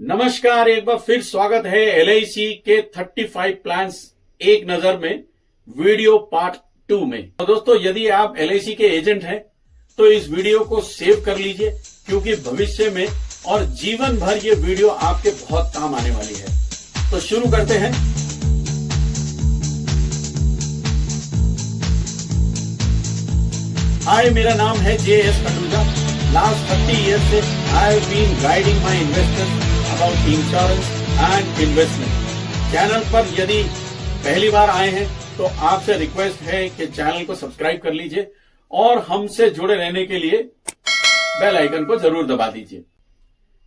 नमस्कार, एक बार फिर स्वागत है एलआईसी के 35 प्लान्स एक नजर में वीडियो पार्ट 2 में। तो दोस्तों, यदि आप एलआईसी के एजेंट हैं तो इस वीडियो को सेव कर लीजिए, क्योंकि भविष्य में और जीवन भर ये वीडियो आपके बहुत काम आने वाली है। तो शुरू करते हैं। हाय, मेरा नाम है JS खटूजा। लास्ट 30 ईयर्स से I have been guiding my investors about insurance and investment. Channel पर यदि पहली बार आए हैं तो आपसे रिक्वेस्ट है कि चैनल को सब्सक्राइब कर लीजिए और हमसे जुड़े रहने के लिए बेल आइकन को जरूर दबा दीजिए।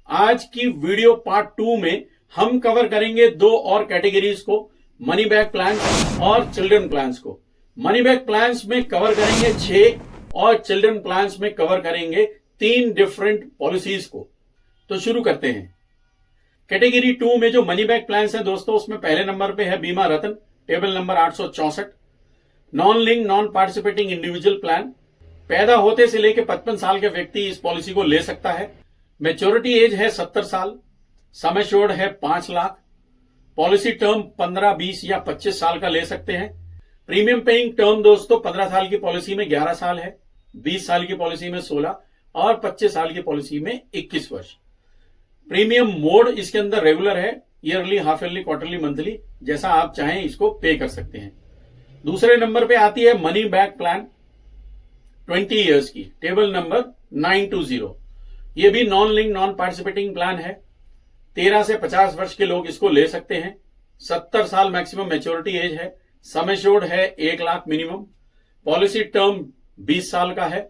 आज की वीडियो पार्ट 2 में हम कवर करेंगे दो और कैटेगरीज को, मनी बैक प्लान्स और चिल्ड्रन प्लान्स को। मनी बैक प्लान्स में कवर करेंगे 6 और चिल्ड्रन प्लान्स में कवर करेंगे 3 डिफरेंट पॉलिसीज को। तो शुरू करते हैं। कैटेगरी 2 में जो मनी बैक प्लान्स है दोस्तों, उसमें पहले नंबर पे है Bima Ratan, table number 864। Non link non participating individual plan. पैदा होते से लेकर 55 साल के व्यक्ति इस पॉलिसी को ले सकता है। मैच्योरिटी एज है 70 साल। सम एश्योर्ड है 5 लाख। पॉलिसी टर्म 15, 20 या 25 साल का ले सकते हैं। प्रीमियम पेइंग टर्म दोस्तों 15 साल की पॉलिसी में 11 साल है, 20 साल की पॉलिसी में 16 और 25 साल की पॉलिसी में 21 वर्ष। प्रीमियम मोड इसके अंदर रेगुलर है, yearly, half yearly, quarterly, monthly, जैसा आप चाहें इसको पे कर सकते हैं। दूसरे नंबर पे आती है मनी बैक प्लान 20 इयर्स की, टेबल नंबर 920। ये भी non link non participating plan है। 13 से 50 वर्ष के लोग इसको ले सकते हैं। 70 साल मैक्सिमम मैच्योरिटी एज है। सम एश्योर्ड है 1 लाख मिनिमम। पॉलिसी टर्म 20 साल का है।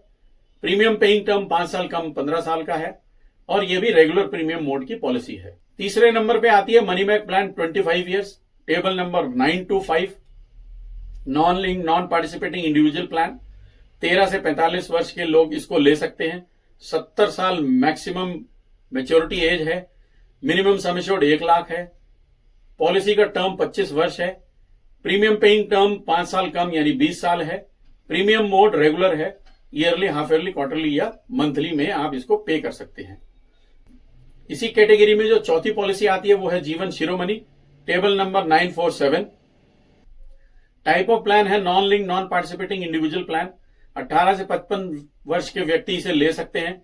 प्रीमियम पेइंग टर्म 5 साल कम 15 साल का है और यह भी रेगुलर प्रीमियम मोड की पॉलिसी है। तीसरे नंबर पे आती है money back plan 25 years, table number 925। Non link non participating individual plan. 13 से 45 वर्ष के लोग इसको ले सकते हैं। 70 साल मैक्सिमम मैच्योरिटी एज है। मिनिमम सम एश्योर्ड 1 लाख है। पॉलिसी का टर्म 25 वर्ष है। प्रीमियम पेइंग टर्म 5 साल कम यानी 20 साल है। प्रीमियम मोड रेगुलर है, ईयरली, हाफ ईयरली, क्वार्टरली या मंथली में आप इसको पे कर सकते हैं। इसी कैटेगरी में जो चौथी पॉलिसी आती है वो है Jeevan Shiromani, table number 947। Type of plan है non link non participating individual plan. 18 से 55 वर्ष के व्यक्ति इसे ले सकते हैं।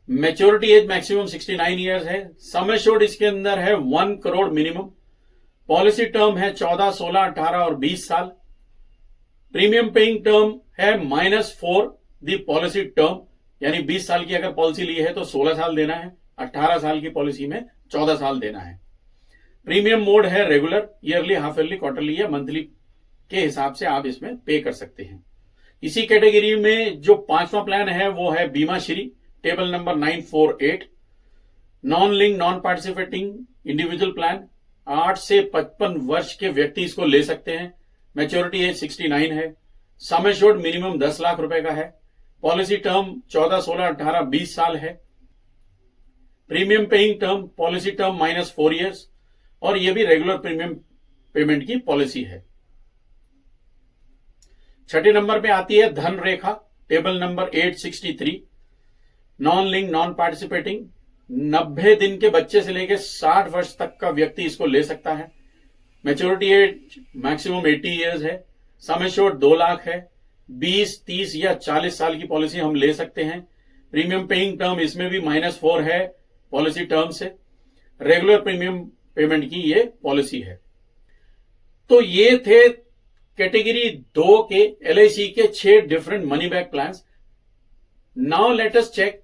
मैच्योरिटी एज मैक्सिमम 69 इयर्स है। सम एश्योर्ड इसके अंदर है 1 करोड़ मिनिमम। पॉलिसी टर्म है 14, 16, 18 और 20 साल। प्रीमियम पेइंग टर्म है -4 दी पॉलिसी टर्म, यानी 20 साल की अगर पॉलिसी ली है तो 16 साल देना है। 18 साल की पॉलिसी में 14 साल देना है। प्रीमियम मोड है regular, yearly, half yearly, quarterly या मंथली के हिसाब से आप इसमें पे कर सकते हैं। इसी कैटेगरी में जो 5वां प्लान है वो है बीमा Shri, table number 948। Non link non participating individual plan. 8 से 55 वर्ष के व्यक्ति इसको ले सकते हैं। मैच्योरिटी एज 69 है। सम एश्योर्ड मिनिमम 10 लाख रुपए का है। पॉलिसी टर्म 14, 16, 18, 20 साल है। Premium paying term, policy term -4 years और यह भी रेगुलर प्रीमियम पेमेंट की पॉलिसी है। छठे नंबर पे आती है Dhan Rekha, table number 863। Non link non participating, 90 दिन के बच्चे से लेकर 60 वर्ष तक का व्यक्ति इसको ले सकता है। मैच्योरिटी एज मैक्सिमम 80 इयर्स है। सम एश्योर्ड 2 लाख है। 20, 30 या 40 साल की पॉलिसी हम ले सकते हैं। प्रीमियम पेइंग टर्म इसमें भी -4 है पॉलिसी टर्म से। रेगुलर प्रीमियम पेमेंट की ये पॉलिसी है। तो ये थे कैटेगरी 2 के एलआईसी के 6 different money back plans. Now let us check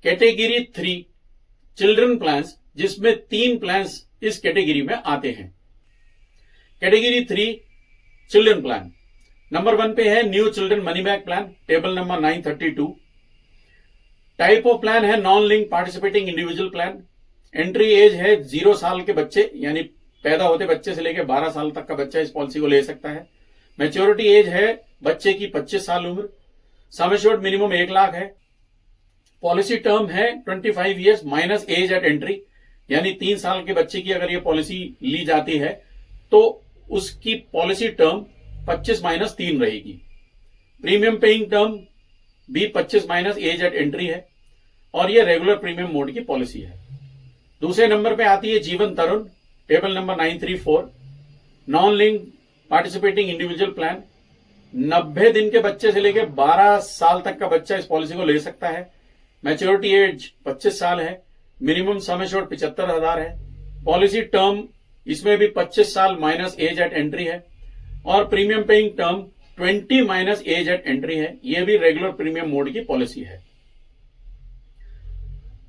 category 3 children plans, जिसमें 3 प्लान्स इस कैटेगरी में आते हैं। कैटेगरी 3 चिल्ड्रन प्लान नंबर 1 पे है new children money back plan, table number 932। Type of plan है non link participating individual plan. Entry age है 0 साल के बच्चे, यानी पैदा होते बच्चे से लेकर 12 साल तक का बच्चा इस पॉलिसी को ले सकता है। मैच्योरिटी एज है बच्चे की 25 साल उम्र। सम एश्योर्ड मिनिमम 1 लाख है। पॉलिसी टर्म है 25 years minus age at entry, यानी 3 साल के बच्चे की अगर ये पॉलिसी ली जाती है तो उसकी पॉलिसी टर्म 25 - 3 रहेगी। प्रीमियम पेइंग टर्म भी 25 - एज एट एंट्री है और ये रेगुलर प्रीमियम मोड की पॉलिसी है। दूसरे नंबर पे आती है Jeevan Tarun, table number 934, non link participating individual plan. 90 दिन के बच्चे से लेकर 12 साल तक का बच्चा इस पॉलिसी को ले सकता है। मैच्योरिटी एज 25 साल है। मिनिमम सम एश्योर्ड 75,000 है। पॉलिसी टर्म इसमें भी 25 साल माइनस एज एट एंट्री है और premium paying term 20 minus age at entry है। यह भी रेगुलर प्रीमियम मोड की पॉलिसी है।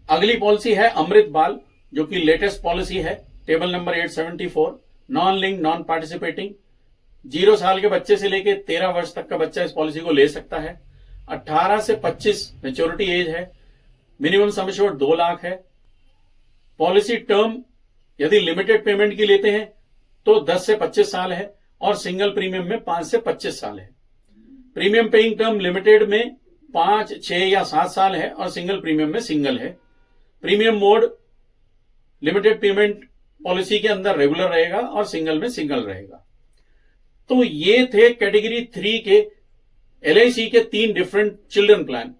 अगली पॉलिसी है अमृत बाल, जो कि लेटेस्ट पॉलिसी है, table number 874, non link non participating. 0 साल के बच्चे से लेकर 13 वर्ष तक का बच्चा इस पॉलिसी को ले सकता है। 18 से 25 मैच्योरिटी एज है। मिनिमम सम एश्योर्ड 2 लाख है। पॉलिसी टर्म यदि लिमिटेड पेमेंट की लेते हैं तो 10 से 25 साल है और सिंगल प्रीमियम में 5 से 25 साल है। प्रीमियम पेइंग टर्म लिमिटेड में 5, 6 या 7 साल है और सिंगल प्रीमियम में सिंगल है। Premium mode limited payment policy के अंदर रेगुलर रहेगा और सिंगल में सिंगल रहेगा। तो ये थे कैटेगरी 3 के LIC के 3 different children plan.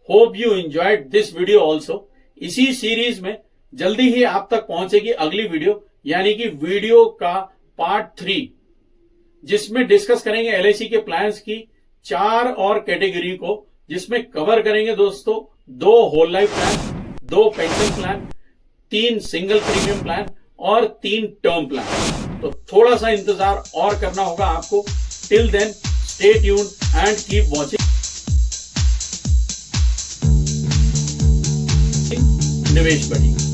Hope you enjoyed this video also. इसी सीरीज में जल्दी ही आप तक पहुंचेगी अगली वीडियो, यानी कि वीडियो का पार्ट 3, जिसमें डिस्कस करेंगे LIC के प्लान्स की 4 और कैटेगरी को, जिसमें कवर करेंगे दोस्तों 2 whole life plan, 2 pension plan, 3 single premium plan और 3 टर्म प्लान। तो थोड़ा सा इंतजार और करना होगा आपको। Till then stay tuned and keep watching Nivesh बड़ी।